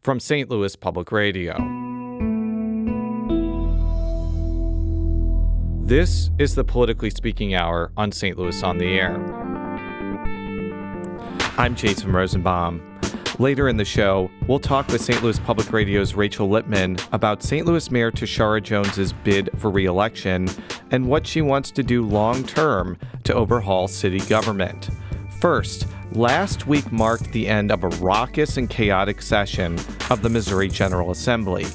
from St. Louis Public Radio. This is the Politically Speaking Hour on St. Louis on the Air. I'm Jason Rosenbaum. Later in the show, we'll talk with St. Louis Public Radio's Rachel Lippmann about St. Louis Mayor Tishaura Jones' bid for re-election and what she wants to do long-term to overhaul city government. First, last week marked the end of a raucous and chaotic session of the Missouri General Assembly.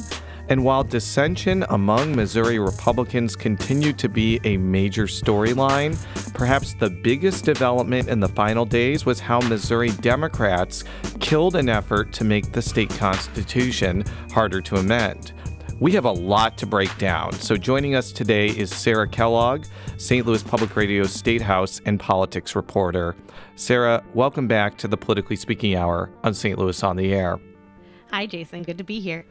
And while dissension among Missouri Republicans continued to be a major storyline, perhaps the biggest development in the final days was how Missouri Democrats killed an effort to make the state constitution harder to amend. We have a lot to break down, so joining us today is Sarah Kellogg, St. Louis Public Radio's State House and Politics reporter. Sarah, welcome back to the Politically Speaking Hour on St. Louis on the Air. Hi, Jason. Good to be here.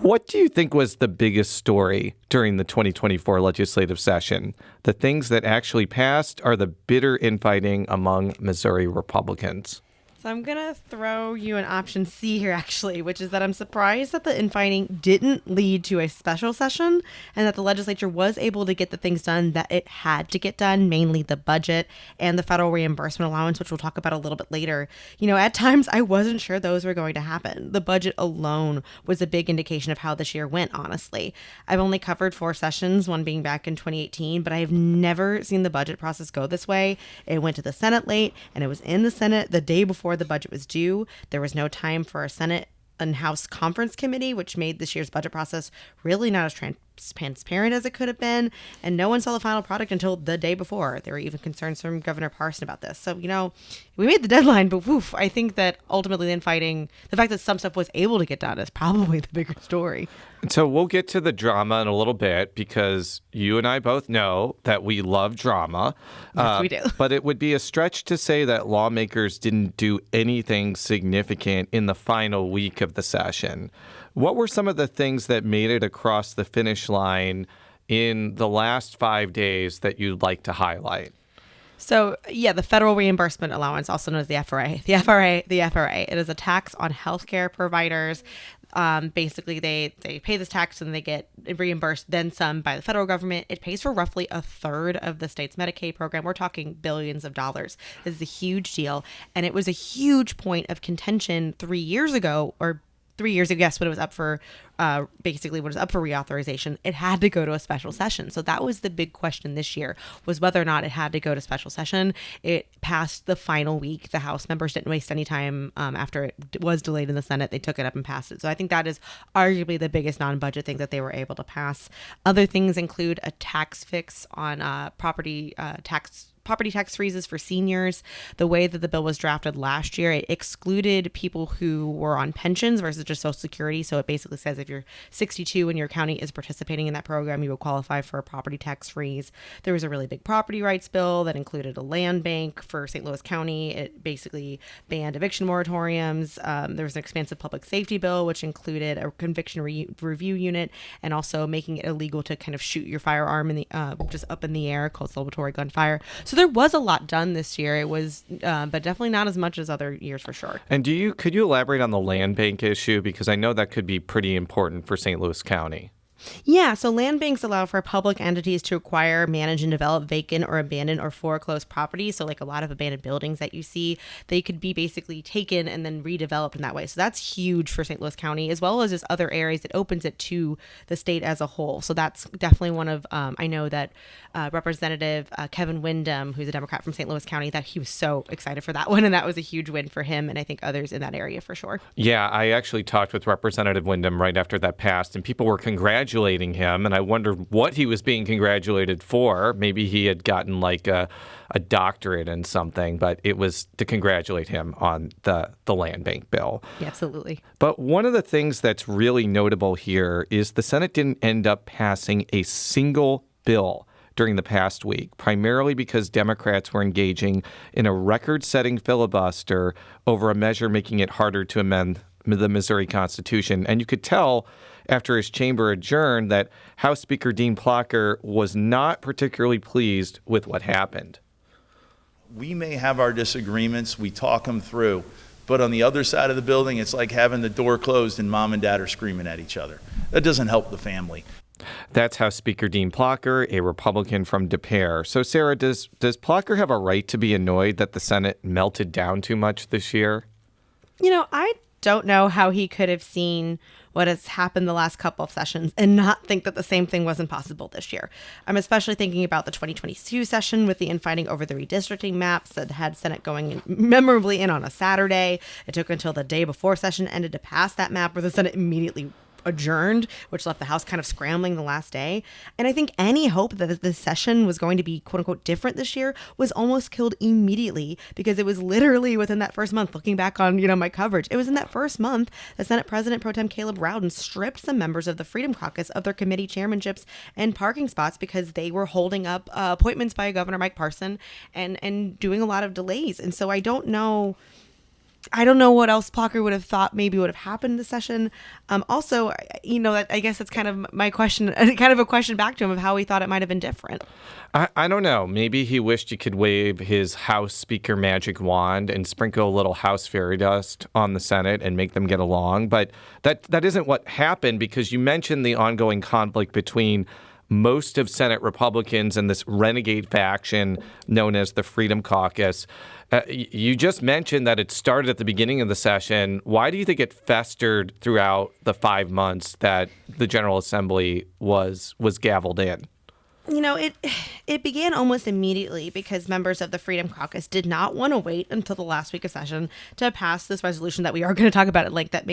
What do you think was the biggest story during the 2024 legislative session? The things that actually passed are the bitter infighting among Missouri Republicans. So I'm going to throw you an option C here, actually, which is that I'm surprised that the infighting didn't lead to a special session and that the legislature was able to get the things done that it had to get done, mainly the budget and the federal reimbursement allowance, which we'll talk about a little bit later. You know, at times I wasn't sure those were going to happen. The budget alone was a big indication of how this year went, honestly. I've only covered 4 sessions, one being back in 2018, but I have never seen the budget process go this way. It went to the Senate late, and it was in the Senate the day before the budget was due. There was no time for a Senate and House conference committee, which made this year's budget process really not as transparent as it could have been. And no one saw the final product until the day before. There were even concerns from Governor Parson about this. So, you know, we made the deadline, but woof, I think that ultimately the infighting, the fact that some stuff was able to get done is probably the bigger story. So we'll get to the drama in a little bit because you and I both know that we love drama. Yes, we do. But it would be a stretch to say that lawmakers didn't do anything significant in the final week of the session. What were some of the things that made it across the finish line in the last 5 days that you'd like to highlight? So, yeah, the federal reimbursement allowance, also known as the FRA. The FRA, it is a tax on healthcare providers. Basically, they pay this tax and they get reimbursed, then some, by the federal government. It pays for roughly a third of the state's Medicaid program. We're talking billions of dollars. This is a huge deal. And it was a huge point of contention 3 years ago, or 3 years ago, yes, when it was up for reauthorization. It had to go to a special session. So that was the big question this year, was whether or not it had to go to special session. It passed the final week. The House members didn't waste any time after it was delayed in the Senate. They took it up and passed it. So I think that is arguably the biggest non-budget thing that they were able to pass. Other things include a tax fix on property tax freezes for seniors. The way that the bill was drafted last year, it excluded people who were on pensions versus just Social Security. So it basically says if you're 62 and your county is participating in that program, you will qualify for a property tax freeze. There was a really big property rights bill that included a land bank for St. Louis County. It basically banned eviction moratoriums. There was an expansive public safety bill, which included a conviction review unit and also making it illegal to kind of shoot your firearm in the just up in the air, called celebratory gunfire. So there was a lot done this year. It was, but definitely not as much as other years for sure. And could you elaborate on the land bank issue? Because I know that could be pretty important for St. Louis County. Yeah, so land banks allow for public entities to acquire, manage, and develop vacant or abandoned or foreclosed property. So like a lot of abandoned buildings that you see, they could be basically taken and then redeveloped in that way. So that's huge for St. Louis County, as well as just other areas. It opens it to the state as a whole. So that's definitely one of, I know that Representative Kevin Windham, who's a Democrat from St. Louis County, that he was so excited for that one. And that was a huge win for him and I think others in that area for sure. Yeah, I actually talked with Representative Windham right after that passed, and people were congratulating him, and I wondered what he was being congratulated for. Maybe he had gotten like a doctorate in something, but it was to congratulate him on the land bank bill. Yeah, absolutely. But one of the things that's really notable here is the Senate didn't end up passing a single bill during the past week, primarily because Democrats were engaging in a record-setting filibuster over a measure making it harder to amend the Missouri Constitution. And you could tell after his chamber adjourned that House Speaker Dean Plocher was not particularly pleased with what happened. We may have our disagreements, we talk them through, But on the other side of the building, it's like having the door closed and mom and dad are screaming at each other. That doesn't help the family. That's House Speaker Dean Plocher, a Republican from Des Peres. So, Sarah, does Plocher have a right to be annoyed that the Senate melted down too much this year? I don't know how he could have seen what has happened the last couple of sessions and not think that the same thing wasn't possible this year. I'm especially thinking about the 2022 session with the infighting over the redistricting maps that had Senate going memorably in on a Saturday. It took until the day before session ended to pass that map, where the Senate immediately adjourned, which left the House kind of scrambling the last day. And I think any hope that the session was going to be quote unquote different this year was almost killed immediately, because it was literally within that first month, looking back on, my coverage, it was in that first month that Senate President Pro Tem Caleb Rowden stripped some members of the Freedom Caucus of their committee chairmanships and parking spots because they were holding up appointments by Governor Mike Parson and doing a lot of delays. And so I don't know what else Plocher would have thought maybe would have happened in the session. Also, I guess that's kind of my question, kind of a question back to him of how he thought it might have been different. I don't know. Maybe he wished he could wave his House Speaker magic wand and sprinkle a little House fairy dust on the Senate and make them get along. But that isn't what happened, because you mentioned the ongoing conflict between most of Senate Republicans and this renegade faction known as the Freedom Caucus. You just mentioned that it started at the beginning of the session. Why do you think it festered throughout the 5 months that the General Assembly was gavelled in? It began almost immediately because members of the Freedom Caucus did not want to wait until the last week of session to pass this resolution that we are going to talk about at length that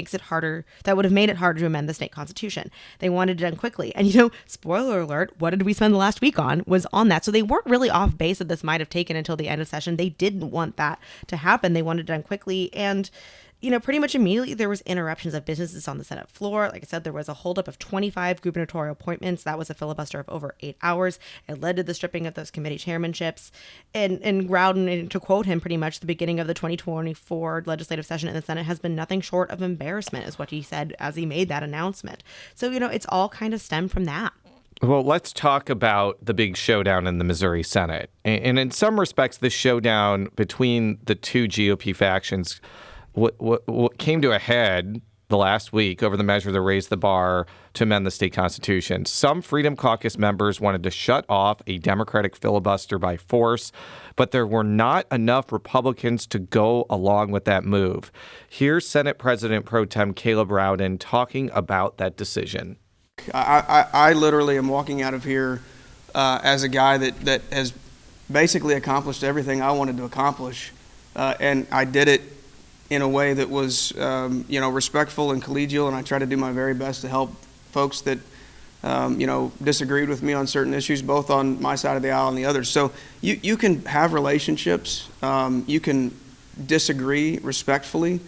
would have made it harder to amend the state constitution. They wanted it done quickly. And, spoiler alert, what did we spend the last week on was on that. So they weren't really off base that this might have taken until the end of session. They didn't want that to happen. They wanted it done quickly. And pretty much immediately there was interruptions of businesses on the Senate floor. Like I said, there was a holdup of 25 gubernatorial appointments. That was a filibuster of over 8 hours. It led to the stripping of those committee chairmanships. And Rowden, to quote him, pretty much the beginning of the 2024 legislative session in the Senate has been nothing short of embarrassment, is what he said as he made that announcement. So, it's all kind of stemmed from that. Well, let's talk about the big showdown in the Missouri Senate. And in some respects, this showdown between the two GOP factions what came to a head the last week over the measure to raise the bar to amend the state constitution. Some Freedom Caucus members wanted to shut off a Democratic filibuster by force, but there were not enough Republicans to go along with that move. Here's Senate President Pro Tem Caleb Rowden talking about that decision. I literally am walking out of here as a guy that has basically accomplished everything I wanted to accomplish, and I did it in a way that was, respectful and collegial, and I try to do my very best to help folks that, disagreed with me on certain issues, both on my side of the aisle and the others. So you can have relationships, you can disagree respectfully,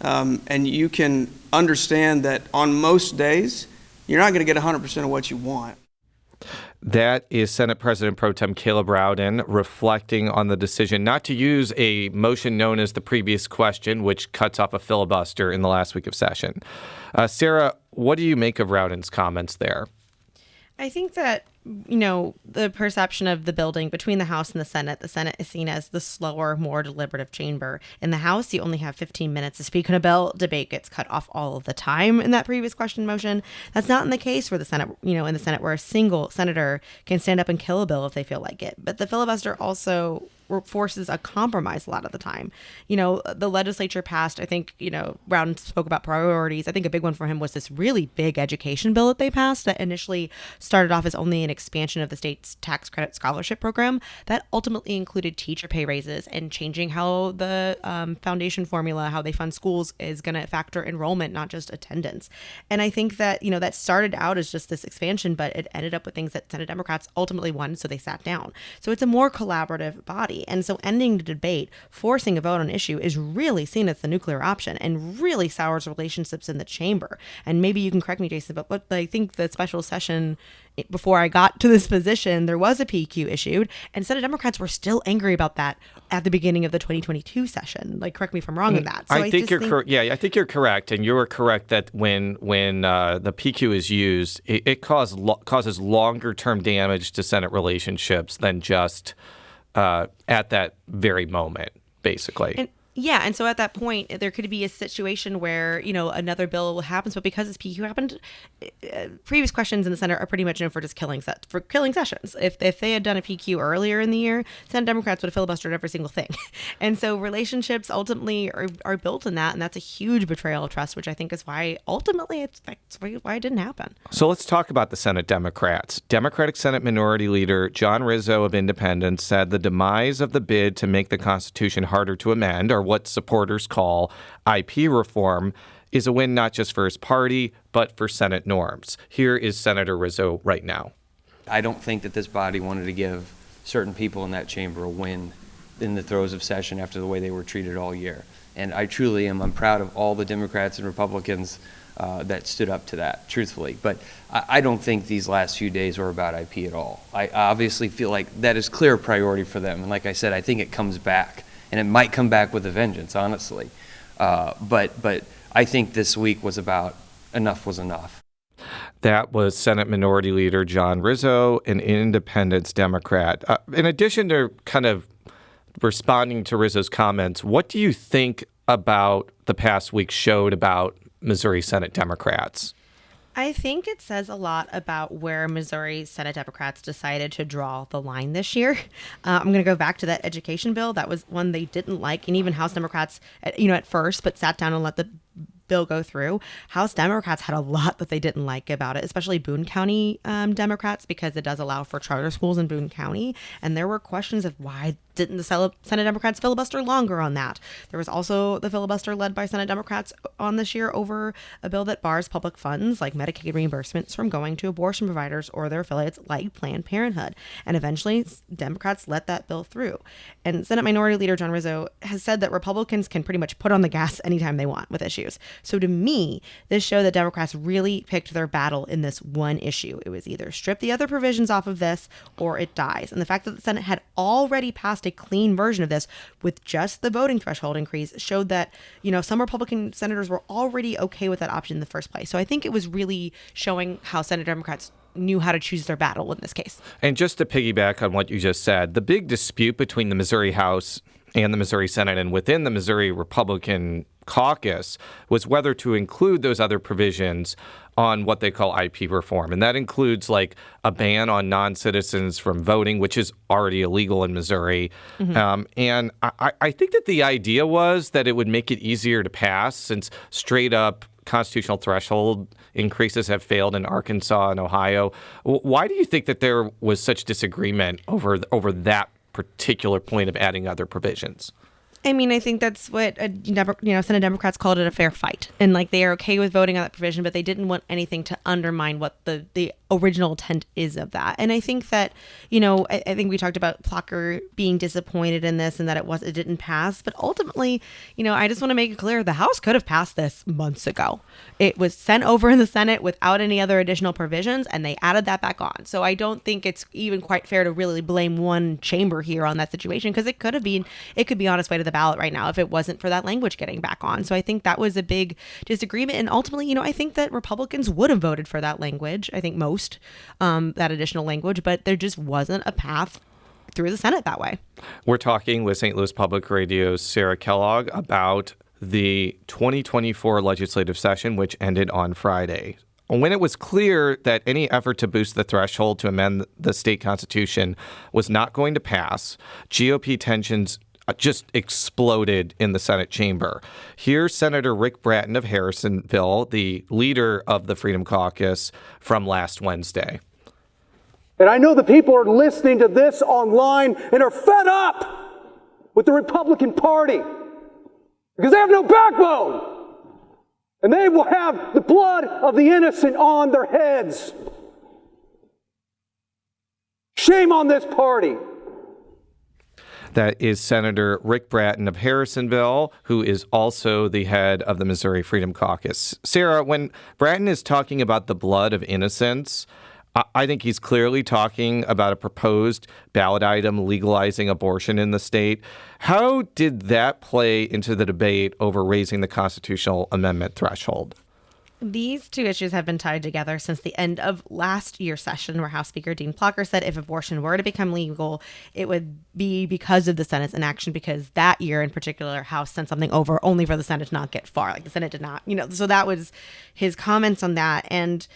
and you can understand that on most days, you're not going to get 100% of what you want. That is Senate President Pro Tem Caleb Rowden reflecting on the decision not to use a motion known as the previous question, which cuts off a filibuster in the last week of session. Sarah, what do you make of Rowden's comments there? I think that, the perception of the building between the House and the Senate is seen as the slower, more deliberative chamber. In the House, you only have 15 minutes to speak on a bill. Debate gets cut off all of the time in that previous question motion. That's not in the case for the Senate, in the Senate where a single senator can stand up and kill a bill if they feel like it. But the filibuster also forces a compromise a lot of the time. The legislature passed, I think, Rowden spoke about priorities. I think a big one for him was this really big education bill that they passed that initially started off as only an expansion of the state's tax credit scholarship program that ultimately included teacher pay raises and changing how the foundation formula, how they fund schools, is going to factor enrollment, not just attendance. And I think that, that started out as just this expansion, but it ended up with things that Senate Democrats ultimately won, so they sat down. So it's a more collaborative body. And so ending the debate, forcing a vote on an issue is really seen as the nuclear option and really sours relationships in the chamber. And maybe you can correct me, Jason, but what I think the special session, before I got to this position, there was a PQ issued, and Senate Democrats were still angry about that at the beginning of the 2022 session. Correct me if I'm wrong in that. So I think you're correct. Yeah, I think you're correct, and you're correct that when the PQ is used, it causes longer term damage to Senate relationships than just at that very moment, basically. Yeah, and so at that point, there could be a situation where, another bill happens, but because this PQ happened, previous questions in the Senate are pretty much known for just killing sessions. If they had done a PQ earlier in the year, Senate Democrats would have filibustered every single thing. And so relationships ultimately are built in that, and that's a huge betrayal of trust, which I think is why ultimately that's why it didn't happen. So let's talk about the Senate Democrats. Democratic Senate Minority Leader John Rizzo of Independence said the demise of the bid to make the Constitution harder to amend, or what supporters call IP reform, is a win not just for his party, but for Senate norms. Here is Senator Rizzo right now. I don't think that this body wanted to give certain people in that chamber a win in the throes of session after the way they were treated all year. And I truly am. I'm proud of all the Democrats and Republicans that stood up to that, truthfully. But I don't think these last few days were about IP at all. I obviously feel like that is clear priority for them. And like I said, I think it comes back. And it might come back with a vengeance, honestly. But I think this week was about enough was enough. That was Senate Minority Leader John Rizzo, an Independence Democrat. In addition to kind of responding to Rizzo's comments, what do you think about the past week showed about Missouri Senate Democrats? I think it says a lot about where Missouri Senate Democrats decided to draw the line this year. I'm going to go back to that education bill. That was one they didn't like, and even House Democrats, at first, but sat down and let the bill go through. House Democrats had a lot that they didn't like about it, especially Boone County Democrats, because it does allow for charter schools in Boone County. And there were questions of why didn't the Senate Democrats filibuster longer on that? There was also the filibuster led by Senate Democrats on this year over a bill that bars public funds like Medicaid reimbursements from going to abortion providers or their affiliates like Planned Parenthood. And eventually Democrats let that bill through. And Senate Minority Leader John Rizzo has said that Republicans can pretty much put on the gas anytime they want with issues. So to me, this showed that Democrats really picked their battle in this one issue. It was either strip the other provisions off of this or it dies. And the fact that the Senate had already passed a clean version of this with just the voting threshold increase showed that, some Republican senators were already okay with that option in the first place. So I think it was really showing how Senate Democrats knew how to choose their battle in this case. And just to piggyback on what you just said, the big dispute between the Missouri House and the Missouri Senate and within the Missouri Republican caucus was whether to include those other provisions on what they call IP reform. And that includes like a ban on non-citizens from voting, which is already illegal in Missouri. Mm-hmm. And I think that the idea was that it would make it easier to pass since straight up constitutional threshold increases have failed in Arkansas and Ohio. Why do you think that there was such disagreement over that particular point of adding other provisions? I mean, I think that's what Senate Democrats called it a fair fight, and like they are okay with voting on that provision, but they didn't want anything to undermine what the original intent is of that. And I think that I think we talked about Plucker being disappointed in this and that it didn't pass, but ultimately, I just want to make it clear the House could have passed this months ago. It was sent over in the Senate without any other additional provisions, and they added that back on. So I don't think it's even quite fair to really blame one chamber here on that situation, because it could be on its way to the ballot right now if it wasn't for that language getting back on. So I think that was a big disagreement. And ultimately, I think that Republicans would have voted for that language. I think most, that additional language, but there just wasn't a path through the Senate that way. We're talking with St. Louis Public Radio's Sarah Kellogg about the 2024 legislative session, which ended on Friday. When it was clear that any effort to boost the threshold to amend the state constitution was not going to pass, GOP tensions just exploded in the Senate chamber. Here's Senator Rick Bratton of Harrisonville, the leader of the Freedom Caucus, from last Wednesday. And I know the people are listening to this online and are fed up with the Republican Party because they have no backbone. And they will have the blood of the innocent on their heads. Shame on this party. That is Senator Rick Bratton of Harrisonville, who is also the head of the Missouri Freedom Caucus. Sarah, when Bratton is talking about the blood of innocents, I think he's clearly talking about a proposed ballot item legalizing abortion in the state. How did that play into the debate over raising the constitutional amendment threshold? These two issues have been tied together since the end of last year's session, where House Speaker Dean Plocher said if abortion were to become legal, it would be because of the Senate's inaction, because that year in particular, House sent something over only for the Senate to not get far. Like the Senate did not, so that was his comments on that. And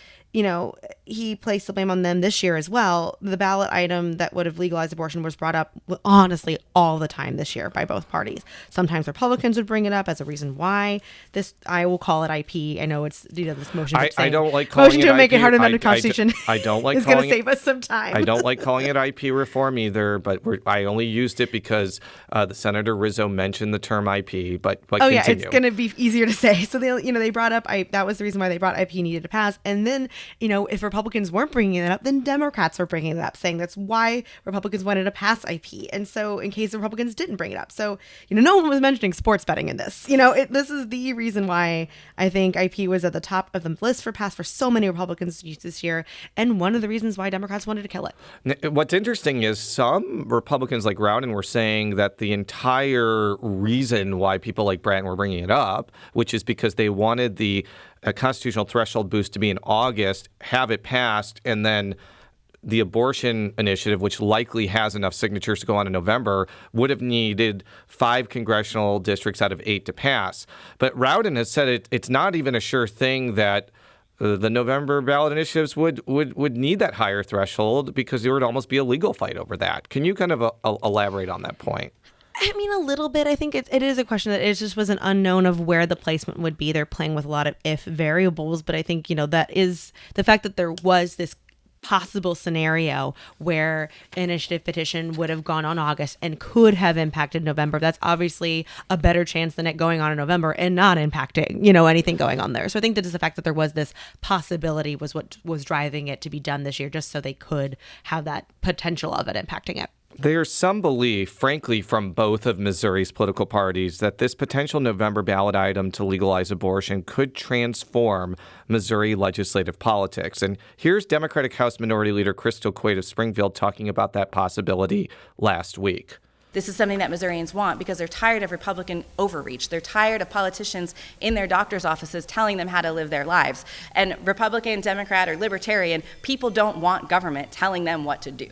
he placed the blame on them this year as well. The ballot item that would have legalized abortion was brought up, honestly, all the time this year by both parties. Sometimes Republicans would bring it up as a reason why this, I will call it IP. I know it's, this motion. I don't like calling motion it to make IP. it hard to amend the Constitution. I don't like it's going to save us some time. I don't like calling it IP reform either, but I only used it because the Senator Rizzo mentioned the term IP, but continue. Yeah, it's going to be easier to say. So they brought up, that was the reason why they brought IP needed to pass. And then, if Republicans weren't bringing it up, then Democrats were bringing it up, saying that's why Republicans wanted to pass IP. And so in case the Republicans didn't bring it up. So, no one was mentioning sports betting in this. This is the reason why I think IP was at the top of the list for pass for so many Republicans this year. And one of the reasons why Democrats wanted to kill it. What's interesting is some Republicans like Rowden were saying that the entire reason why people like Bratton were bringing it up, which is because they wanted the constitutional threshold boost to be in August, have it passed, and then the abortion initiative, which likely has enough signatures to go on in November, would have needed 5 congressional districts out of 8 to pass. But Rowden has said it's not even a sure thing that the November ballot initiatives would need that higher threshold, because there would almost be a legal fight over that. Can you kind of elaborate on that point? I mean, a little bit. I think it is a question that it just was an unknown of where the placement would be. They're playing with a lot of if variables, but I think, that is the fact that there was this possible scenario where an initiative petition would have gone on August and could have impacted November. That's obviously a better chance than it going on in November and not impacting, anything going on there. So I think that is the fact that there was this possibility was what was driving it to be done this year, just so they could have that potential of it impacting it. There's some belief, frankly, from both of Missouri's political parties that this potential November ballot item to legalize abortion could transform Missouri legislative politics. And here's Democratic House Minority Leader Crystal Quaid of Springfield talking about that possibility last week. This is something that Missourians want because they're tired of Republican overreach. They're tired of politicians in their doctor's offices telling them how to live their lives. And Republican, Democrat, or Libertarian, people don't want government telling them what to do.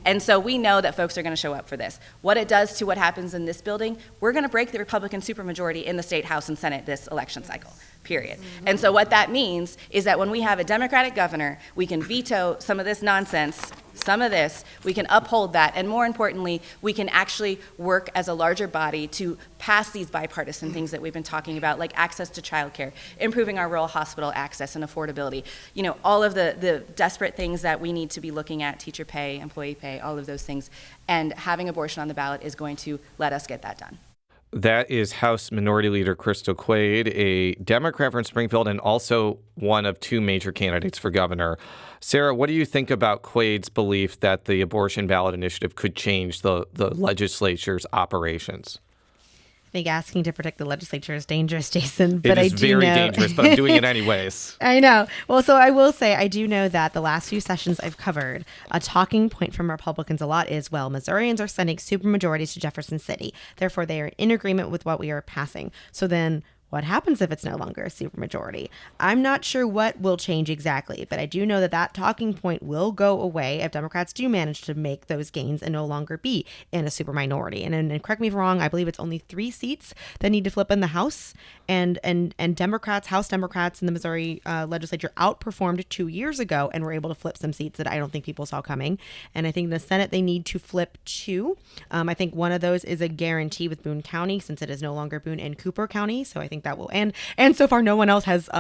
And so we know that folks are going to show up for this. What it does to what happens in this building, we're going to break the Republican supermajority in the state House and Senate this election cycle. Period. And so what that means is that when we have a Democratic governor, we can veto some of this nonsense, some of this, we can uphold that, and more importantly, we can actually work as a larger body to pass these bipartisan things that we've been talking about, like access to childcare, improving our rural hospital access and affordability, all of the desperate things that we need to be looking at, teacher pay, employee pay, all of those things, and having abortion on the ballot is going to let us get that done. That is House Minority Leader Crystal Quaid, a Democrat from Springfield and also one of 2 major candidates for governor. Sarah, what do you think about Quaid's belief that the abortion ballot initiative could change the legislature's operations? I think asking to protect the legislature is dangerous, Jason. But it is very dangerous, but I'm doing it anyways. I know. Well, so I will say I do know that the last few sessions I've covered, a talking point from Republicans a lot is, well, Missourians are sending supermajorities to Jefferson City. Therefore, they are in agreement with what we are passing. So then what happens if it's no longer a supermajority? I'm not sure what will change exactly, but I do know that that talking point will go away if Democrats do manage to make those gains and no longer be in a superminority. And correct me if I'm wrong, I believe it's only 3 seats that need to flip in the House, and Democrats, House Democrats in the Missouri legislature outperformed 2 years ago and were able to flip some seats that I don't think people saw coming. And I think in the Senate they need to flip 2. I think one of those is a guarantee with Boone County, since it is no longer Boone and Cooper County. So I think that will, and so far no one else has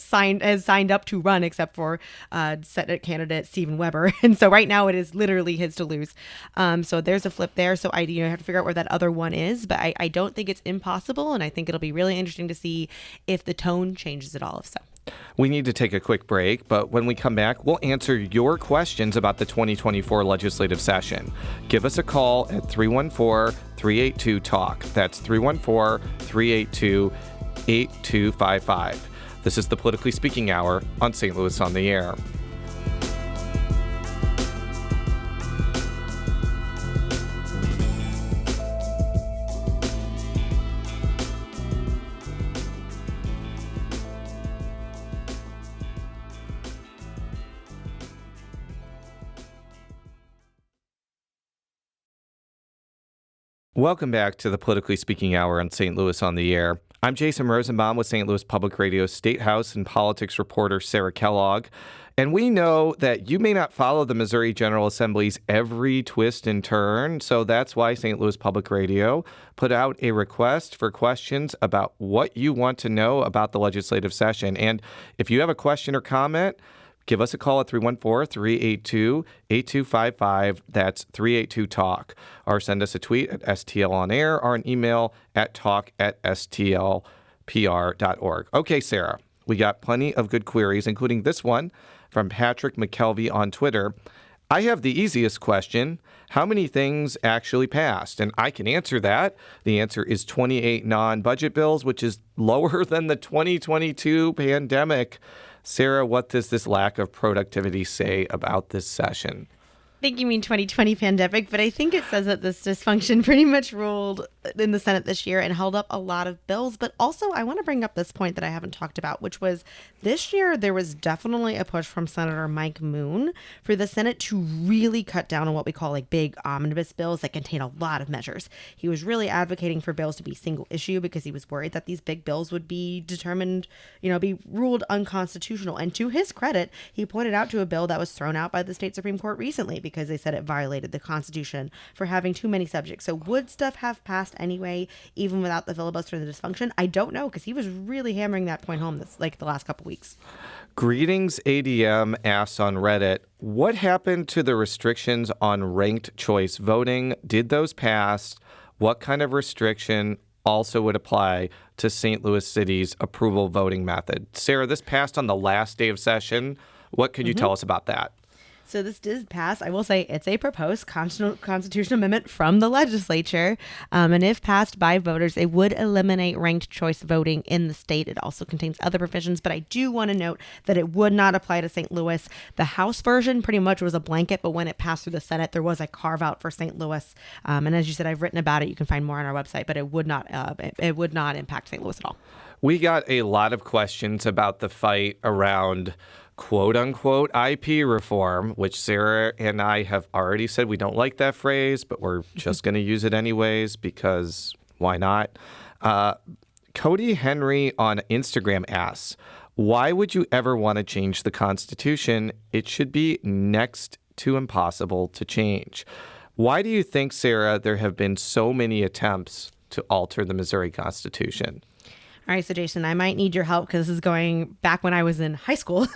signed up to run except for Senate candidate Stephen Weber, and so right now it is literally his to lose. So there's a flip there. So I have to figure out where that other one is, but I don't think it's impossible, and I think it'll be really interesting to see if the tone changes at all. If so. We need to take a quick break, but when we come back, we'll answer your questions about the 2024 legislative session. Give us a call at 314-382-TALK. That's 314-382-8255. This is the Politically Speaking Hour on St. Louis on the Air. Welcome back to the Politically Speaking Hour on St. Louis on the Air. I'm Jason Rosenbaum with St. Louis Public Radio's State House and politics reporter Sarah Kellogg. And we know that you may not follow the Missouri General Assembly's every twist and turn, so that's why St. Louis Public Radio put out a request for questions about what you want to know about the legislative session. And if you have a question or comment, give us a call at 314-382-8255. That's 382-TALK. Or send us a tweet at STL on air or an email at talk@stlpr.org. Okay, Sarah, we got plenty of good queries, including this one from Patrick McKelvey on Twitter. I have the easiest question. How many things actually passed? And I can answer that. The answer is 28 non-budget bills, which is lower than the 2022 pandemic. Sarah, what does this lack of productivity say about this session? I think you mean 2020 pandemic, but I think it says that this dysfunction pretty much ruled in the Senate this year and held up a lot of bills. But also, I want to bring up this point that I haven't talked about, which was this year there was definitely a push from Senator Mike Moon for the Senate to really cut down on what we call like big omnibus bills that contain a lot of measures. He was really advocating for bills to be single issue because he was worried that these big bills would be determined, be ruled unconstitutional. And to his credit, he pointed out to a bill that was thrown out by the state Supreme Court recently because they said it violated the Constitution for having too many subjects. So would stuff have passed anyway, even without the filibuster and the dysfunction? I don't know, because he was really hammering that point home the last couple weeks. Greetings ADM asks on Reddit, what happened to the restrictions on ranked choice voting? Did those pass? What kind of restriction also would apply to St. Louis City's approval voting method? Sarah, this passed on the last day of session. What could you tell us about that? So this did pass. I will say it's a proposed constitutional amendment from the legislature. And if passed by voters, it would eliminate ranked choice voting in the state. It also contains other provisions, but I do want to note that it would not apply to St. Louis. The House version pretty much was a blanket, but when it passed through the Senate, there was a carve out for St. Louis. And as you said, I've written about it. You can find more on our website, but it would not impact St. Louis at all. We got a lot of questions about the fight around quote unquote IP reform, which Sarah and I have already said we don't like that phrase, but we're just going to use it anyways because why not? Cody Henry on Instagram asks, why would you ever want to change the Constitution? It should be next to impossible to change. Why do you think, Sarah, there have been so many attempts to alter the Missouri Constitution? All right, so Jason, I might need your help because this is going back when I was in high school,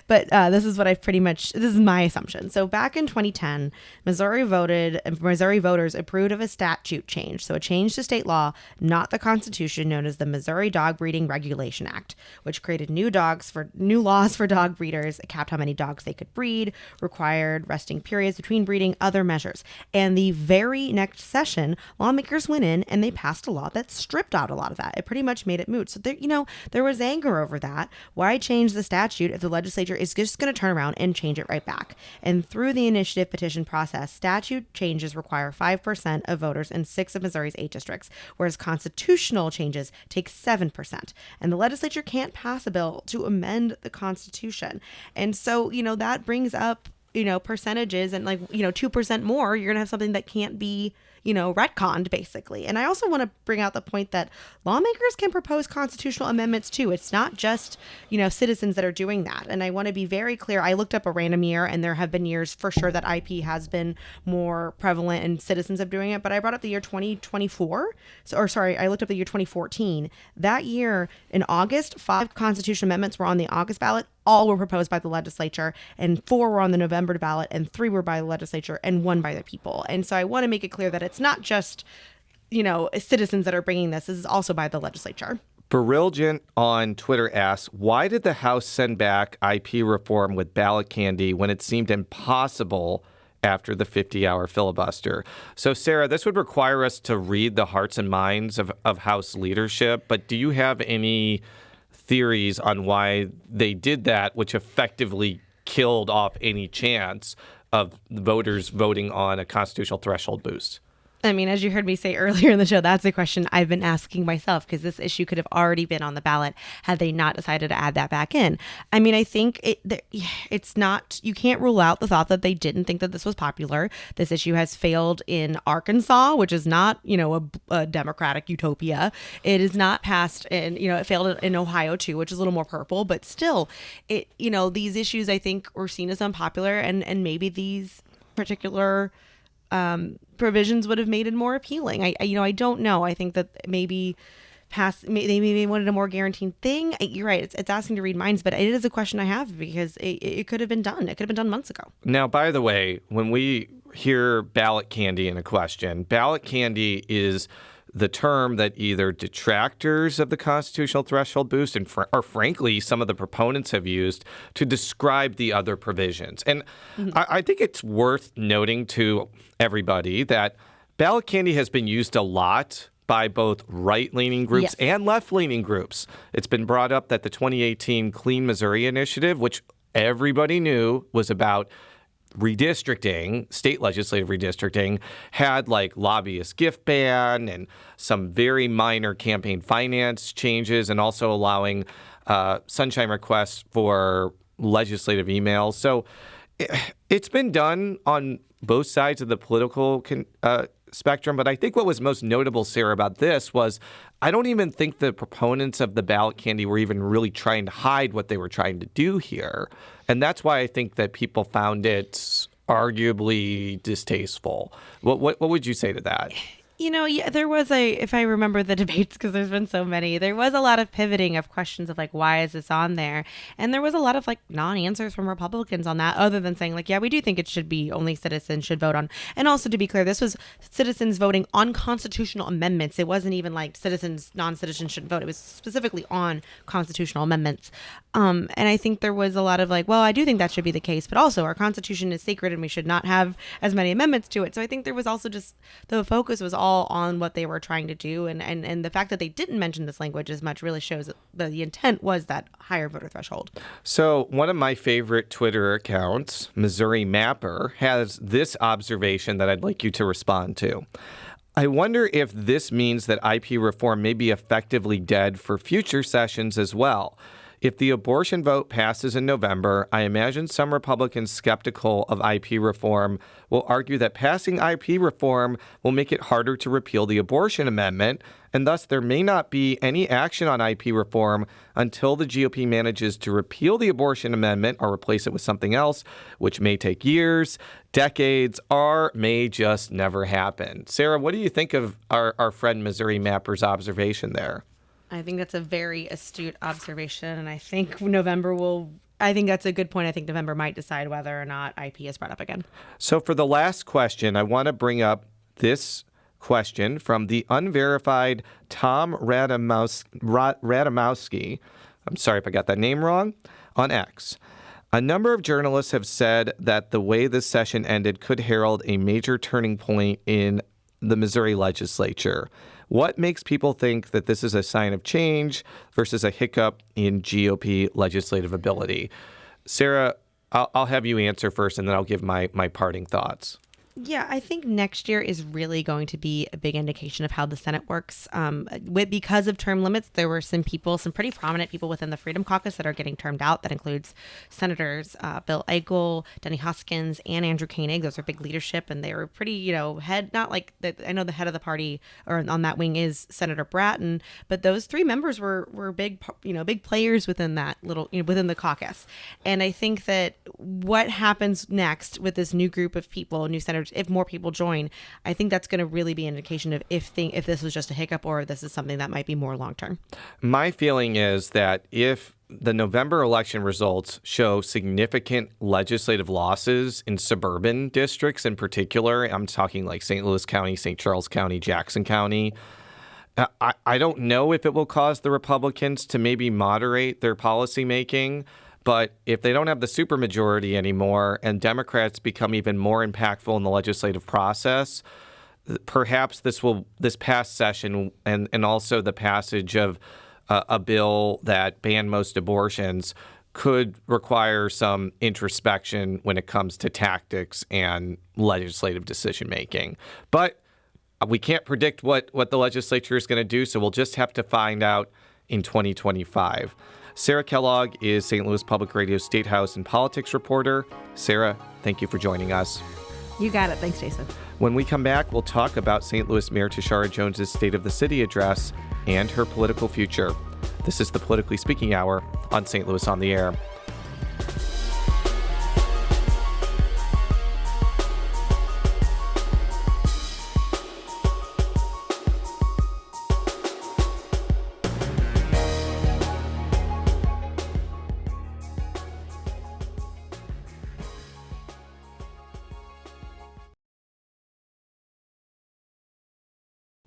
but this is what this is my assumption. So back in 2010, Missouri voters approved of a statute change. So a change to state law, not the Constitution, known as the Missouri Dog Breeding Regulation Act, which created new laws for dog breeders, capped how many dogs they could breed, required resting periods between breeding, other measures. And the very next session, lawmakers went in and they passed a law that stripped out a lot of that. It pretty much made it moot. So there was anger over that. Why change the statute if the legislature is just going to turn around and change it right back? And through the initiative petition process, statute changes require 5% of voters in 6 of Missouri's 8 districts, whereas constitutional changes take 7%. And the legislature can't pass a bill to amend the Constitution. And so, that brings up, percentages and 2% more, you're going to have something that can't be retconned, basically. And I also want to bring out the point that lawmakers can propose constitutional amendments too. It's not just, citizens that are doing that. And I want to be very clear. I looked up a random year and there have been years for sure that IP has been more prevalent and citizens of doing it. But I brought up the year 2024. I looked up the year 2014. That year in August, 5 constitutional amendments were on the August ballot. All were proposed by the legislature, and 4 were on the November ballot, and 3 were by the legislature, and 1 by the people. And so I want to make it clear that it's not just, citizens that are bringing this. This is also by the legislature. Brilliant on Twitter asks, why did the House send back IP reform with ballot candy when it seemed impossible after the 50-hour filibuster? So, Sarah, this would require us to read the hearts and minds of House leadership, but do you have any theories on why they did that, which effectively killed off any chance of voters voting on a constitutional threshold boost? I mean, as you heard me say earlier in the show, that's a question I've been asking myself, because this issue could have already been on the ballot had they not decided to add that back in. I mean, I think it's not, you can't rule out the thought that they didn't think that this was popular. This issue has failed in Arkansas, which is not, a Democratic utopia. It is not passed in, it failed in Ohio too, which is a little more purple, but still, these issues I think were seen as unpopular, and maybe these particular provisions would have made it more appealing. I don't know. I think that maybe they maybe wanted a more guaranteed thing. You're right. It's asking to read minds, but it is a question I have, because it could have been done. It could have been done months ago. Now, by the way, when we hear ballot candy in a question, ballot candy is the term that either detractors of the constitutional threshold boost or frankly, some of the proponents have used to describe the other provisions. And I think it's worth noting to everybody that ballot candy has been used a lot by both right-leaning groups and left-leaning groups. It's been brought up that the 2018 Clean Missouri Initiative, which everybody knew was about redistricting, state legislative redistricting, had like lobbyist gift ban and some very minor campaign finance changes, and also allowing sunshine requests for legislative emails. So it's been done on both sides of the political spectrum. But I think what was most notable, Sarah, about this was I don't even think the proponents of the ballot candy were even really trying to hide what they were trying to do here. And that's why I think that people found it arguably distasteful. What would you say to that? There was if I remember the debates, because there's been so many, there was a lot of pivoting of questions of like, why is this on there? And there was a lot of like non-answers from Republicans on that, other than saying like, yeah, we do think it should be only citizens should vote on. And also, to be clear, this was citizens voting on constitutional amendments. It wasn't even like non-citizens shouldn't vote. It was specifically on constitutional amendments. And I think there was a lot of like, well, I do think that should be the case, but also our Constitution is sacred and we should not have as many amendments to it. So I think there was also just the focus was all on what they were trying to do, and the fact that they didn't mention this language as much really shows that the intent was that higher voter threshold. So one of my favorite Twitter accounts, Missouri Mapper, has this observation that I'd like you to respond to. I wonder if this means that IP reform may be effectively dead for future sessions as well. If the abortion vote passes in November, I imagine some Republicans skeptical of IP reform will argue that passing IP reform will make it harder to repeal the abortion amendment, and thus there may not be any action on IP reform until the GOP manages to repeal the abortion amendment or replace it with something else, which may take years, decades, or may just never happen. Sarah, what do you think of our friend Missouri Mapper's observation there? I think that's a very astute observation, and I think I think that's a good point. I think November might decide whether or not IP is brought up again. So for the last question, I want to bring up this question from the unverified Tom Radamowski. I'm sorry if I got that name wrong, on X. A number of journalists have said that the way this session ended could herald a major turning point in the Missouri legislature. What makes people think that this is a sign of change versus a hiccup in GOP legislative ability? Sarah, I'll have you answer first, and then I'll give my parting thoughts. Yeah, I think next year is really going to be a big indication of how the Senate works. Because of term limits, there were some pretty prominent people within the Freedom Caucus that are getting termed out. That includes Senators Bill Eigel, Denny Hoskins, and Andrew Koenig. Those are big leadership, and they were pretty, head, not like, I know the head of the party or on that wing is Senator Bratton, but those three members were big, big players within that within the caucus. And I think that what happens next with this new group of people, new senators, if more people join, I think that's going to really be an indication of if this was just a hiccup or if this is something that might be more long term. My feeling is that if the November election results show significant legislative losses in suburban districts in particular, I'm talking like St. Louis County, St. Charles County, Jackson County, I don't know if it will cause the Republicans to maybe moderate their policymaking. But if they don't have the supermajority anymore and Democrats become even more impactful in the legislative process, perhaps this past session and also the passage of a bill that banned most abortions could require some introspection when it comes to tactics and legislative decision making. But we can't predict what the legislature is going to do, so we'll just have to find out in 2025. Sarah Kellogg is St. Louis Public Radio's State House and Politics reporter. Sarah, thank you for joining us. You got it. Thanks, Jason. When we come back, we'll talk about St. Louis Mayor Tishaura Jones' State of the City address and her political future. This is the Politically Speaking Hour on St. Louis on the Air.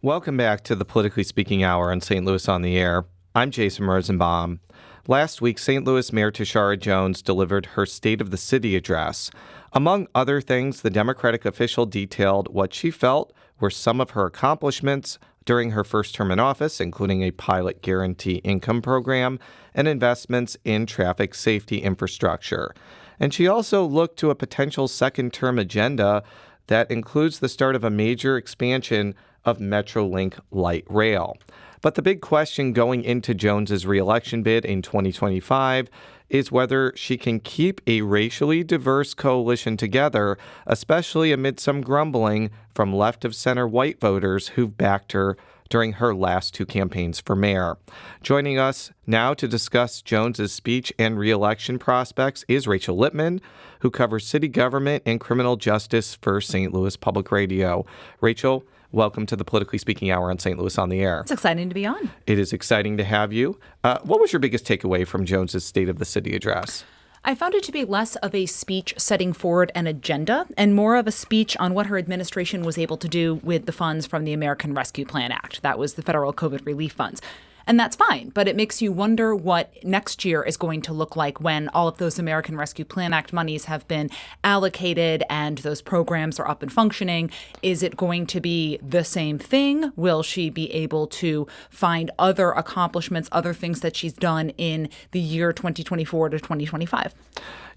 Welcome back to the Politically Speaking Hour on St. Louis on the Air. I'm Jason Rosenbaum. Last week, St. Louis Mayor Tishaura Jones delivered her State of the City address. Among other things, the Democratic official detailed what she felt were some of her accomplishments during her first term in office, including a pilot guarantee income program and investments in traffic safety infrastructure. And she also looked to a potential second-term agenda that includes the start of a major expansion of Metrolink light rail. But the big question going into Jones's reelection bid in 2025 is whether she can keep a racially diverse coalition together, especially amid some grumbling from left-of-center white voters who've backed her during her last two campaigns for mayor. Joining us now to discuss Jones's speech and reelection prospects is Rachel Lippmann, who covers city government and criminal justice for St. Louis Public Radio. Rachel, welcome to the Politically Speaking Hour on St. Louis on the Air. It's exciting to be on. It is exciting to have you. What was your biggest takeaway from Jones's State of the City address? I found it to be less of a speech setting forward an agenda and more of a speech on what her administration was able to do with the funds from the American Rescue Plan Act. That was the federal COVID relief funds. And that's fine, but it makes you wonder what next year is going to look like when all of those American Rescue Plan Act monies have been allocated and those programs are up and functioning. Is it going to be the same thing? Will she be able to find other accomplishments, other things that she's done in the year 2024 to 2025?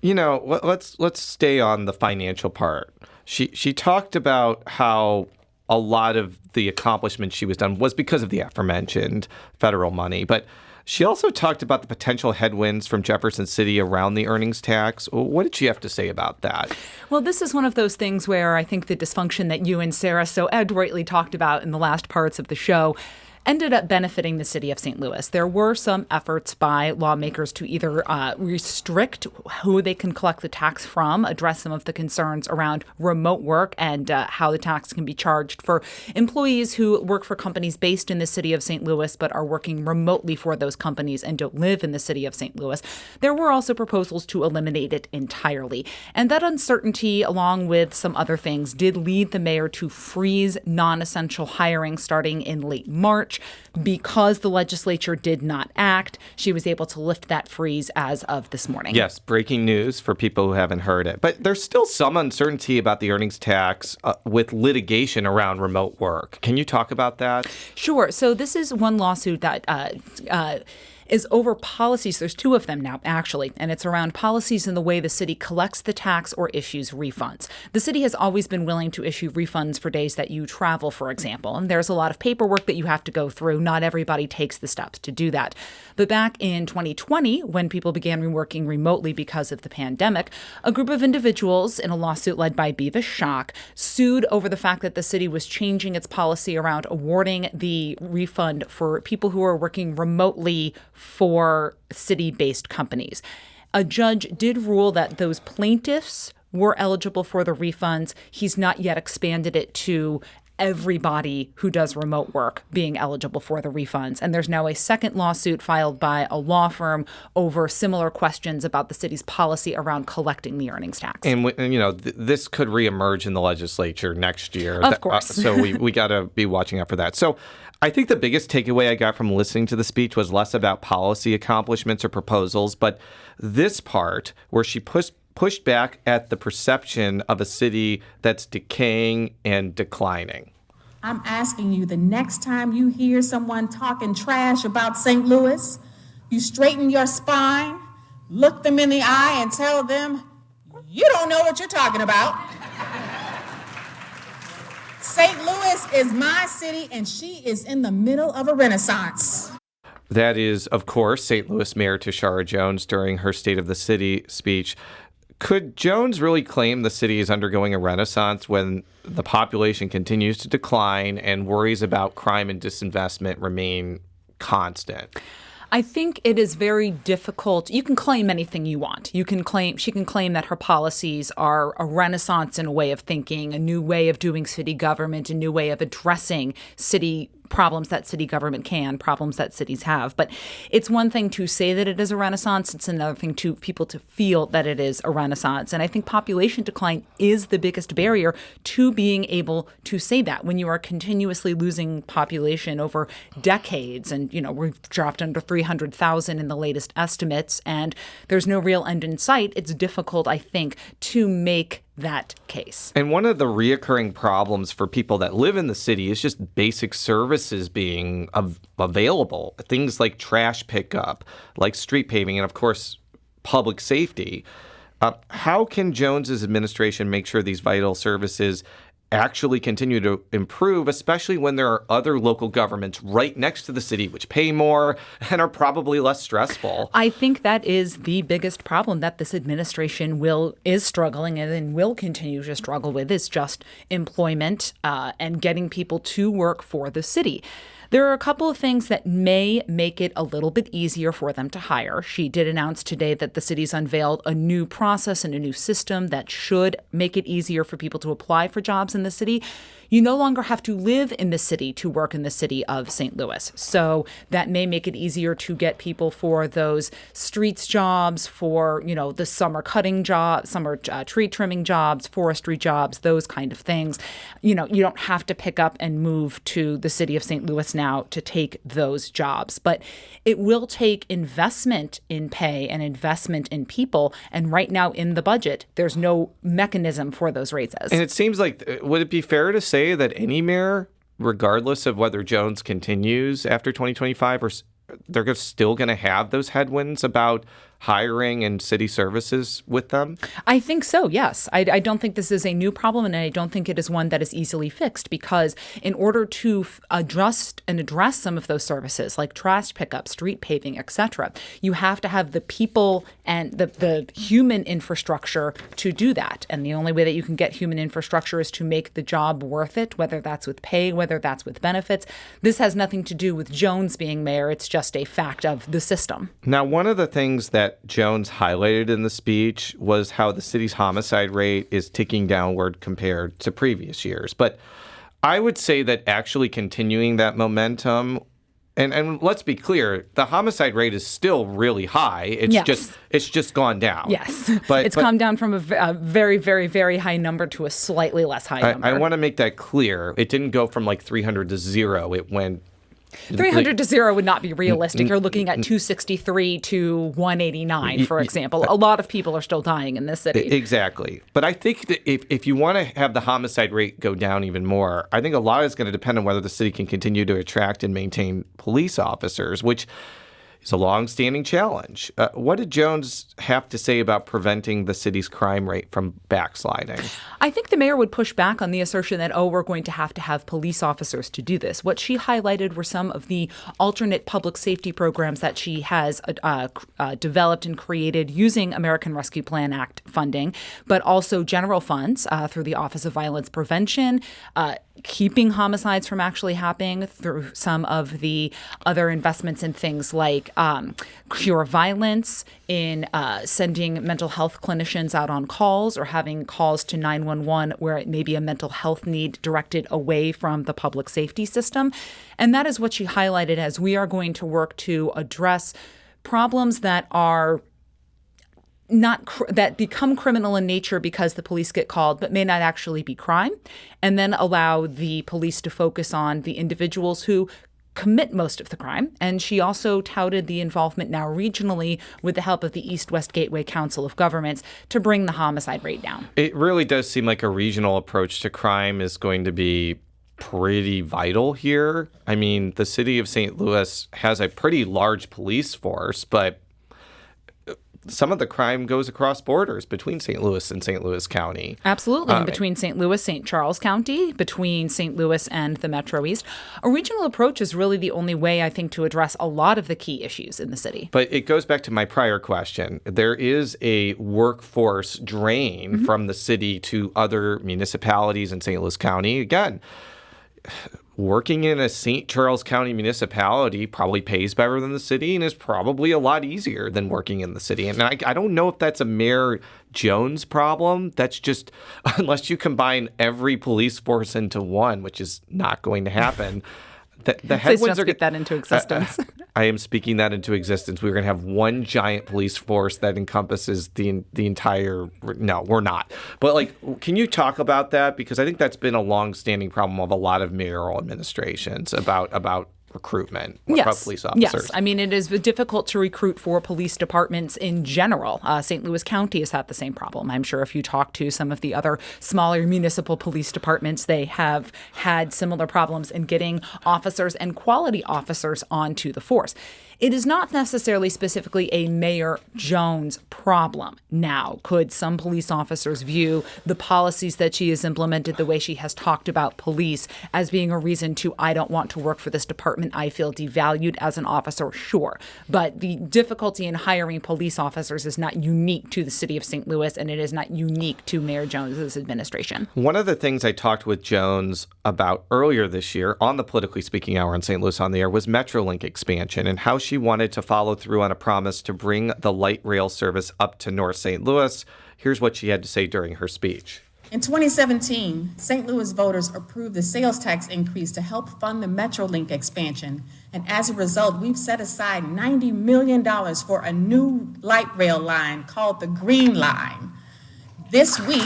You know, let's stay on the financial part. She talked about how a lot of the accomplishments she was done was because of the aforementioned federal money. But she also talked about the potential headwinds from Jefferson City around the earnings tax. What did she have to say about that? Well, this is one of those things where I think the dysfunction that you and Sarah so adroitly talked about in the last parts of the show ended up benefiting the city of St. Louis. There were some efforts by lawmakers to either restrict who they can collect the tax from, address some of the concerns around remote work and how the tax can be charged for employees who work for companies based in the city of St. Louis but are working remotely for those companies and don't live in the city of St. Louis. There were also proposals to eliminate it entirely. And that uncertainty, along with some other things, did lead the mayor to freeze non-essential hiring starting in late March. Because the legislature did not act, she was able to lift that freeze as of this morning. Yes, breaking news for people who haven't heard it. But there's still some uncertainty about the earnings tax with litigation around remote work. Can you talk about that? Sure. So this is one lawsuit that is over policies. There's two of them now, actually, and it's around policies in the way the city collects the tax or issues refunds. The city has always been willing to issue refunds for days that you travel, for example, and there's a lot of paperwork that you have to go through. Not everybody takes the steps to do that. But back in 2020, when people began working remotely because of the pandemic, a group of individuals in a lawsuit led by Beavis Schock sued over the fact that the city was changing its policy around awarding the refund for people who are working remotely for city-based companies. A judge did rule that those plaintiffs were eligible for the refunds. He's not yet expanded it to everybody who does remote work being eligible for the refunds. And there's now a second lawsuit filed by a law firm over similar questions about the city's policy around collecting the earnings tax. And you know, this could reemerge in the legislature next year. Of course. So we got to be watching out for that. So I think the biggest takeaway I got from listening to the speech was less about policy accomplishments or proposals, but this part where she pushed back at the perception of a city that's decaying and declining. I'm asking you, the next time you hear someone talking trash about St. Louis, you straighten your spine, look them in the eye, and tell them, you don't know what you're talking about. St. Louis is my city, and she is in the middle of a renaissance. That is, of course, St. Louis Mayor Tishaura Jones during her State of the City speech. Could Jones really claim the city is undergoing a renaissance when the population continues to decline and worries about crime and disinvestment remain constant? I think it is very difficult. You can claim anything you want. She can claim that her policies are a renaissance in a way of thinking, a new way of doing city government, a new way of addressing city problems that city government problems that cities have. But it's one thing to say that it is a renaissance. It's another thing to people to feel that it is a renaissance. And I think population decline is the biggest barrier to being able to say that. When you are continuously losing population over decades, and, we've dropped under 300,000 in the latest estimates, and there's no real end in sight, it's difficult, I think, to make that case. And one of the reoccurring problems for people that live in the city is just basic services being available. Things like trash pickup, like street paving, and of course, public safety. How can Jones's administration make sure these vital services actually continue to improve, especially when there are other local governments right next to the city which pay more and are probably less stressful? I think that is the biggest problem that this administration is struggling and will continue to struggle with, is just employment and getting people to work for the city. There are a couple of things that may make it a little bit easier for them to hire. She did announce today that the city's unveiled a new process and a new system that should make it easier for people to apply for jobs in the city. You no longer have to live in the city to work in the city of St. Louis. So that may make it easier to get people for those streets jobs, for, the summer cutting jobs, summer tree trimming jobs, forestry jobs, those kind of things. You don't have to pick up and move to the city of St. Louis now to take those jobs. But it will take investment in pay and investment in people. And right now in the budget, there's no mechanism for those raises. And it seems like, would it be fair to say that any mayor, regardless of whether Jones continues after 2025, they're still going to have those headwinds about hiring and city services with them? I think so, yes. I don't think this is a new problem, and I don't think it is one that is easily fixed, because in order to address some of those services, like trash pickup, street paving, etc., you have to have the people and the human infrastructure to do that. And the only way that you can get human infrastructure is to make the job worth it, whether that's with pay, whether that's with benefits. This has nothing to do with Jones being mayor. It's just a fact of the system. Now, one of the things that Jones highlighted in the speech was how the city's homicide rate is ticking downward compared to previous years. But I would say that actually continuing that momentum, and let's be clear, the homicide rate is still really high. It's just gone down. Yes, it's come down from a very, very, very high number to a slightly less high number. I want to make that clear. It didn't go from like 300 to 0. It went 300 to 0 would not be realistic. You're looking at 263 to 189, for example. A lot of people are still dying in this city. Exactly. But I think that if you want to have the homicide rate go down even more, I think a lot is going to depend on whether the city can continue to attract and maintain police officers, which is a long-standing challenge. What did Jones have to say about preventing the city's crime rate from backsliding? I think the mayor would push back on the assertion that, we're going to have police officers to do this. What she highlighted were some of the alternate public safety programs that she has developed and created using American Rescue Plan Act funding, but also general funds through the Office of Violence Prevention, keeping homicides from actually happening through some of the other investments in things like cure violence, in sending mental health clinicians out on calls, or having calls to 911 where it may be a mental health need directed away from the public safety system. And that is what she highlighted as we are going to work to address problems that are that become criminal in nature because the police get called, but may not actually be crime, and then allow the police to focus on the individuals who commit most of the crime. And she also touted the involvement now regionally with the help of the East-West Gateway Council of Governments to bring the homicide rate down. It really does seem like a regional approach to crime is going to be pretty vital here. I mean, the city of St. Louis has a pretty large police force, but some of the crime goes across borders between St. Louis and St. Louis County. Absolutely. And between St. Louis, St. Charles County, between St. Louis and the Metro East. A regional approach is really the only way, I think, to address a lot of the key issues in the city. But it goes back to my prior question. There is a workforce drain from the city to other municipalities in St. Louis County. Again, working in a St. Charles County municipality probably pays better than the city and is probably a lot easier than working in the city. And I don't know if that's a Mayor Jones problem. That's just, unless you combine every police force into one, which is not going to happen. The headwinds are get that into existence. I am speaking that into existence. We're going to have one giant police force that encompasses the entire. No, we're not. But can you talk about that? Because I think that's been a long-standing problem of a lot of mayoral administrations about recruitment of police officers. Yes. I mean, it is difficult to recruit for police departments in general. St. Louis County has had the same problem. I'm sure if you talk to some of the other smaller municipal police departments, they have had similar problems in getting officers and quality officers onto the force. It is not necessarily specifically a Mayor Jones problem. Now, could some police officers view the policies that she has implemented, the way she has talked about police, as being a reason to, I don't want to work for this department, I feel devalued as an officer? Sure. But the difficulty in hiring police officers is not unique to the city of St. Louis, and it is not unique to Mayor Jones's administration. One of the things I talked with Jones about earlier this year on the Politically Speaking Hour on St. Louis on the Air was Metrolink expansion and how she wanted to follow through on a promise to bring the light rail service up to North St. Louis. Here's what she had to say during her speech. In 2017, St. Louis voters approved the sales tax increase to help fund the Metrolink expansion. And as a result, we've set aside $90 million for a new light rail line called the Green Line. This week,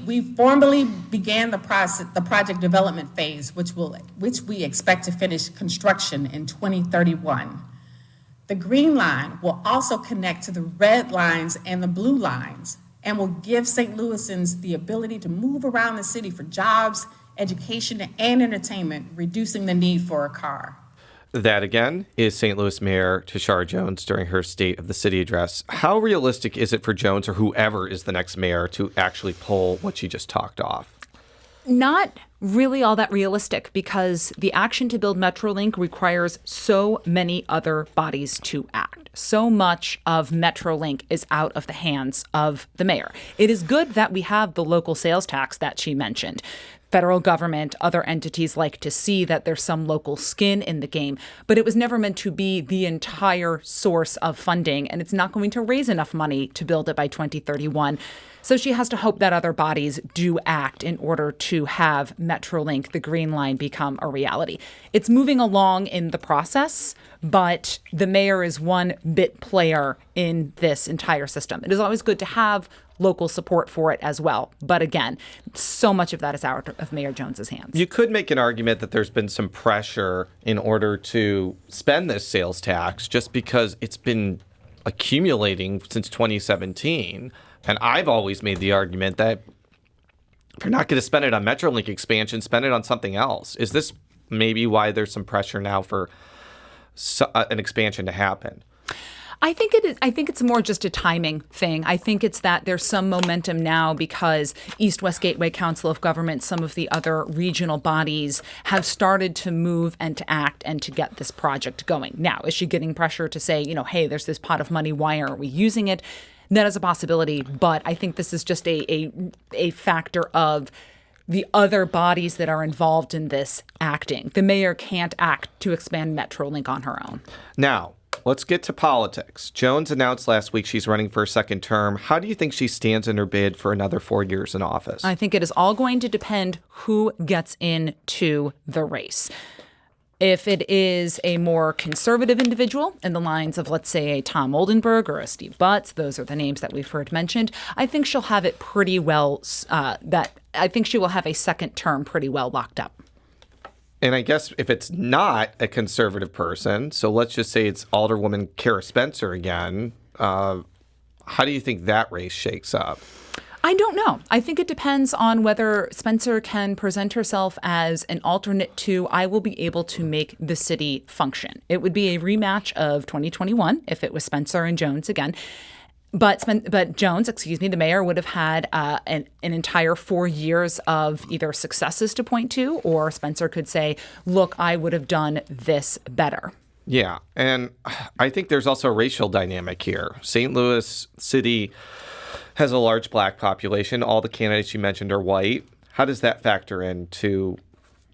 we formally began the project development phase, which we expect to finish construction in 2031. The Green Line will also connect to the red lines and the blue lines and will give St. Louisans the ability to move around the city for jobs, education, and entertainment, reducing the need for a car. That, again, is St. Louis Mayor Tishaura Jones during her State of the City address. How realistic is it for Jones or whoever is the next mayor to actually pull what she just talked off? Not really all that realistic, because the action to build Metrolink requires so many other bodies to act. So much of Metrolink is out of the hands of the mayor. It is good that we have the local sales tax that she mentioned. Federal government, other entities like to see that there's some local skin in the game, but it was never meant to be the entire source of funding, and it's not going to raise enough money to build it by 2031. So she has to hope that other bodies do act in order to have Metrolink, the Green Line, become a reality. It's moving along in the process, but the mayor is one bit player in this entire system. It is always good to have local support for it as well. But again, so much of that is out of Mayor Jones's hands. You could make an argument that there's been some pressure in order to spend this sales tax just because it's been accumulating since 2017. And I've always made the argument that if you're not going to spend it on Metrolink expansion, spend it on something else. Is this maybe why there's some pressure now for an expansion to happen? I think it is. I think it's more just a timing thing. I think it's that there's some momentum now because East West Gateway Council of Governments, some of the other regional bodies have started to move and to act and to get this project going. Now, is she getting pressure to say, hey, there's this pot of money, why aren't we using it? That is a possibility, but I think this is just a factor of the other bodies that are involved in this acting. The mayor can't act to expand Metrolink on her own. Now, let's get to politics. Jones announced last week she's running for a second term. How do you think she stands in her bid for another 4 years in office? I think it is all going to depend who gets into the race. If it is a more conservative individual in the lines of, let's say, a Tom Oldenburg or a Steve Butts, those are the names that we've heard mentioned, I think she'll have it pretty well, I think she will have a second term pretty well locked up. And I guess if it's not a conservative person, so let's just say it's Alderwoman Kara Spencer again, how do you think that race shakes up? I don't know. I think it depends on whether Spencer can present herself as an alternate to I will be able to make the city function. It would be a rematch of 2021 if it was Spencer and Jones again. But Jones, the mayor, would have had an entire 4 years of either successes to point to, or Spencer could say, look, I would have done this better. Yeah, and I think there's also a racial dynamic here. St. Louis City has a large black population. All the candidates you mentioned are white. How does that factor into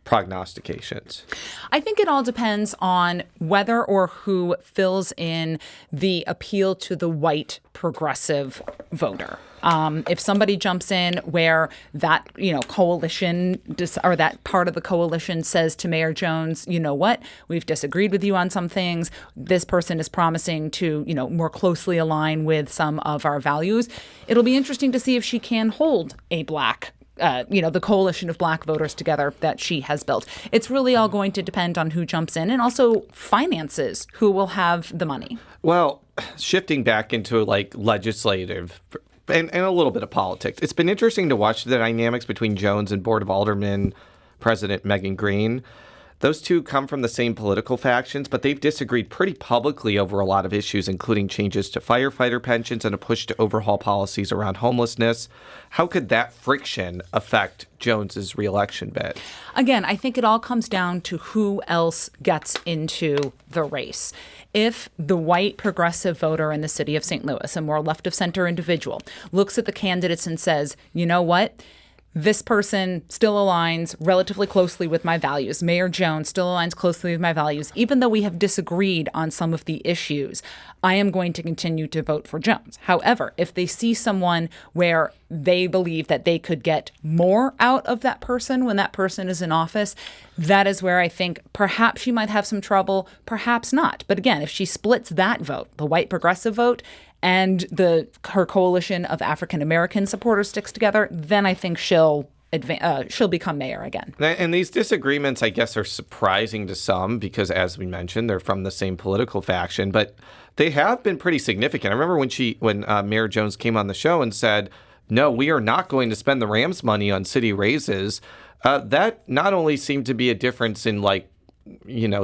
prognostications? I think it all depends on whether or who fills in the appeal to the white progressive voter. If somebody jumps in where that, coalition or that part of the coalition says to Mayor Jones, you know what, we've disagreed with you on some things. This person is promising to, more closely align with some of our values. It'll be interesting to see if she can hold a black the coalition of black voters together that she has built. It's really all going to depend on who jumps in and also finances, who will have the money. Well, shifting back into legislative and a little bit of politics, it's been interesting to watch the dynamics between Jones and Board of Aldermen President Megan Green. Those two come from the same political factions, but they've disagreed pretty publicly over a lot of issues, including changes to firefighter pensions and a push to overhaul policies around homelessness. How could that friction affect Jones's reelection bid? Again, I think it all comes down to who else gets into the race. If the white progressive voter in the city of St. Louis, a more left of center individual, looks at the candidates and says, you know what? This person still aligns relatively closely with my values. Mayor Jones still aligns closely with my values. Even though we have disagreed on some of the issues, I am going to continue to vote for Jones. However, if they see someone where they believe that they could get more out of that person when that person is in office, that is where I think perhaps she might have some trouble, perhaps not. But again, if she splits that vote, the white progressive vote, and her coalition of African-American supporters sticks together, then I think she'll become mayor again. And these disagreements, I guess, are surprising to some because, as we mentioned, they're from the same political faction, but they have been pretty significant. I remember when Mayor Jones came on the show and said, no, we are not going to spend the Rams money on city raises. That not only seemed to be a difference in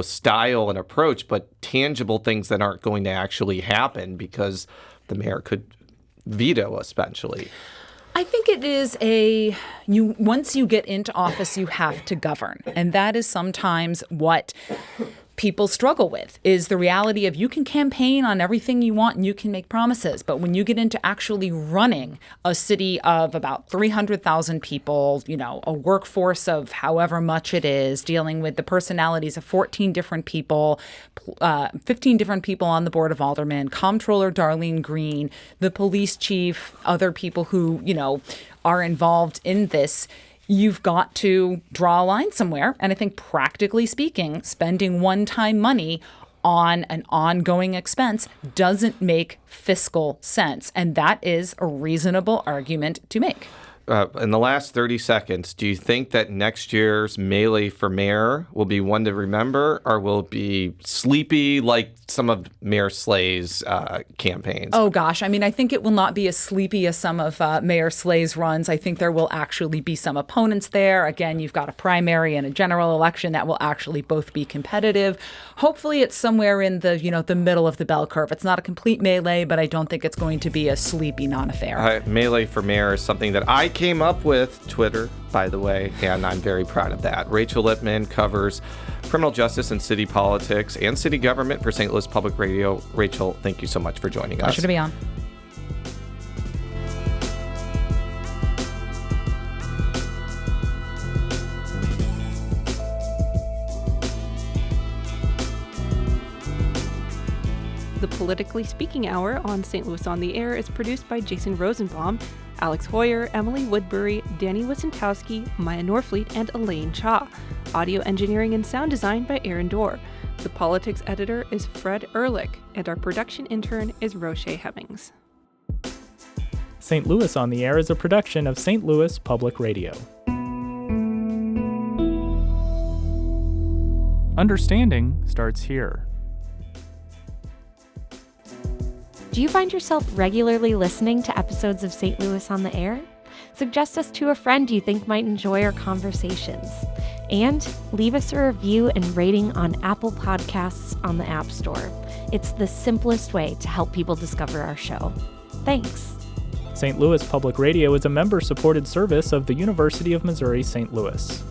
style and approach, but tangible things that aren't going to actually happen because the mayor could veto essentially. I think it is once you get into office, you have to govern. And that is sometimes what people struggle with, is the reality of you can campaign on everything you want and you can make promises. But when you get into actually running a city of about 300,000 people, a workforce of however much it is, dealing with the personalities of 14 different people, 15 different people on the Board of Aldermen, Comptroller Darlene Green, the police chief, other people who, are involved in this, you've got to draw a line somewhere. And I think practically speaking, spending one-time money on an ongoing expense doesn't make fiscal sense. And that is a reasonable argument to make. In the last 30 seconds, do you think that next year's melee for mayor will be one to remember, or will it be sleepy like some of Mayor Slay's campaigns? Oh, gosh. I think it will not be as sleepy as some of Mayor Slay's runs. I think there will actually be some opponents there. Again, you've got a primary and a general election that will actually both be competitive. Hopefully it's somewhere in the middle of the bell curve. It's not a complete melee, but I don't think it's going to be a sleepy non-affair. Melee for mayor is something that I came up with, Twitter, by the way, and I'm very proud of that. Rachel Lippmann covers criminal justice and city politics and city government for St. Louis Public Radio. Rachel, thank you so much for joining us. Pleasure to be on. The Politically Speaking Hour on St. Louis on the Air is produced by Jason Rosenbaum, Alex Hoyer, Emily Woodbury, Danny Wysentowski, Maya Norfleet, and Elaine Cha. Audio engineering and sound design by Aaron Dorr. The politics editor is Fred Ehrlich, and our production intern is Roche Hemmings. St. Louis on the Air is a production of St. Louis Public Radio. Understanding starts here. Do you find yourself regularly listening to episodes of St. Louis on the Air? Suggest us to a friend you think might enjoy our conversations. And leave us a review and rating on Apple Podcasts on the App Store. It's the simplest way to help people discover our show. Thanks. St. Louis Public Radio is a member-supported service of the University of Missouri St. Louis.